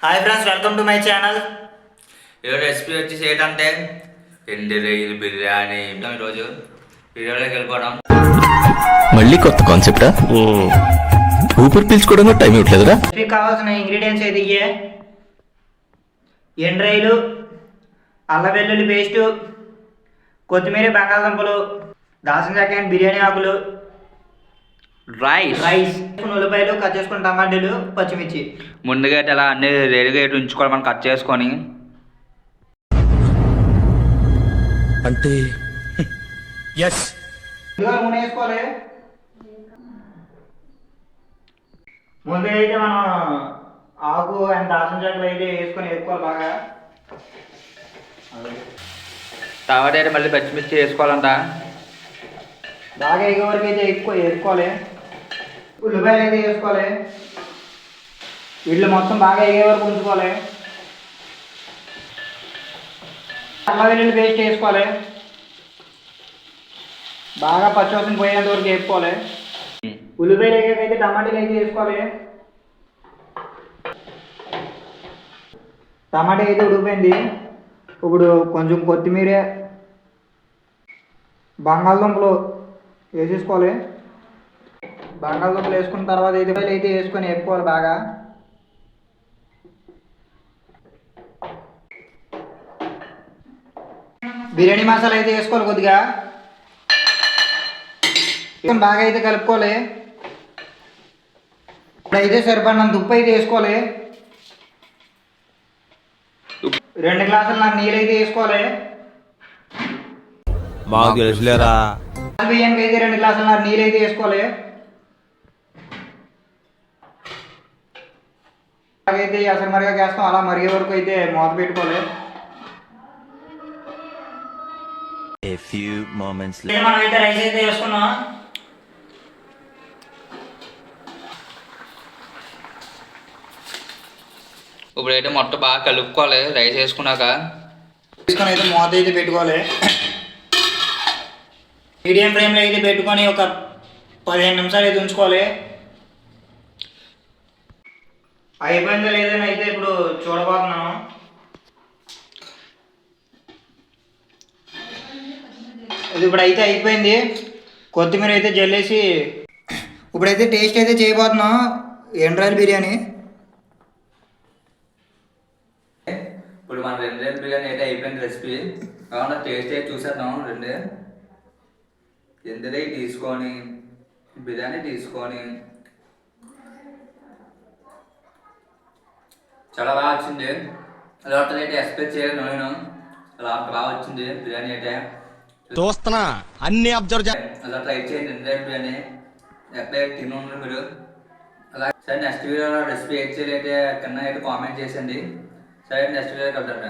Hi friends, welcome to my channel. ఈరోజు recipe వచ్చేసి ఏంటంటే ఎండు రొయ్యలు బిర్యానీ. ఈరోజు వీడియోలోకి వెళ్ళిపోవడం. మళ్ళీ కొత్త కాన్సెప్టా? ఊపిరి పీల్చుకోవడం టైం ఇవ్వట్లేదురా. రెసిపీకి కావాల్సిన ఇంగ్రీడియంట్స్ అయితే ఇయ్యే: ఎండ్రాయిలు, అల్లం వెల్లుల్లి పేస్టు, కొత్తిమీర, బంగాళదుంపలు, దాల్చిన చెక్క అండ్ బిర్యానీ ఆకులు, రైస్, ఉల్లిపాయలు, కట్ చేసుకున్న టమాటాలు, పచ్చిమిర్చి. ముందుగా అయితే అలా అన్ని రెడీగా అయితే ఉంచుకోవాలి మనం కట్ చేసుకొని. అంటే నూనె వేసుకోవాలి. ముందుగా అయితే మనం ఆకు అండ్ దాల్చిన చెక్కలు అయితే వేసుకోవాలి బాగా. తర్వాత అయితే మళ్ళీ పచ్చిమిర్చి వేసుకోవాలంట. బాగా ఎగే వరకు అయితే వేసుకోవాలి. ఉల్లిపాయలు అయితే వేసుకోవాలి. వీళ్ళు మొత్తం బాగా ఎగే వరకు ఉంచుకోవాలి. అల్లం వెల్లుల్లి పేస్ట్ వేసుకోవాలి. బాగా పచ్చివాసన పోయేంత వరకు వేసుకోవాలి. ఉల్లిపాయలు ఎగాకైతే టమాటాలు అయితే వేసుకోవాలి. టమాటా అయితే ఉడికిపోయింది. ఇప్పుడు కొంచెం కొత్తిమీర, బంగాళదుంపలు వేసేసుకోవాలి. బంగాళదుంపలు వేసుకున్న తర్వాత అయితే వేసుకొని వేపుకోవాలి బాగా. బిర్యానీ మసాలా అయితే వేసుకోవాలి కొద్దిగా. బాగా అయితే కలుపుకోవాలి. ఇప్పుడైతే సరిపడినంత ఉప్పు అయితే వేసుకోవాలి. 2 గ్లాసులు నీళ్ళు అయితే వేసుకోవాలి. మాకు తెలుసులేరా. బియ్యానికి అయితే 2 గ్లాసుల నీళ్ళు అయితే వేసుకోవాలి. అలాగైతే అసలు మరిగా వేస్తాం. అలా మరిగే వరకు అయితే మూత పెట్టుకోవాలి. మనం అయితే రైస్ అయితే వేసుకున్నాం. ఇప్పుడైతే మొత్తం బాగా కలుపుకోవాలి. రైస్ వేసుకున్నాక తీసుకొని అయితే మూత అయితే పెట్టుకోవాలి. మీడియం ఫ్లేమ్లో అయితే పెట్టుకొని ఒక 15 నిమిషాలు అయితే ఉంచుకోవాలి. అయిపోయిందో లేదని అయితే ఇప్పుడు చూడబోతున్నాము. ఇది ఇప్పుడైతే అయిపోయింది. కొత్తిమీర అయితే జల్లేసి ఇప్పుడైతే టేస్ట్ అయితే చేయబోతున్నాం ఎండ్రాయిల్ బిర్యానీ. ఇప్పుడు మన 2 రోజుల బిర్యానీ అయితే అయిపోయింది రెసిపీ. కావున టేస్ట్ అయితే చూసేద్దాం. 2 ఎందులో తీసుకొని బిర్యానీ తీసుకొని చాలా బాగా వచ్చింది. అలా అయితే ఎక్స్పెక్ట్ చేయను నేను. అలా బాగా వచ్చింది బిర్యానీ అయితే. చూస్తున్నా అన్ని అబ్జర్వ్ అలా ట్రై చేయండి. 2 బిర్యానీ ఎక్కడైతే తిని ఉండరు మీరు. అలా సరే నెక్స్ట్ వీడియోలో రెసిపీ అయితే కింద అయితే కామెంట్ చేయండి. సరే నెక్స్ట్ వీడియో కలుద్దాం.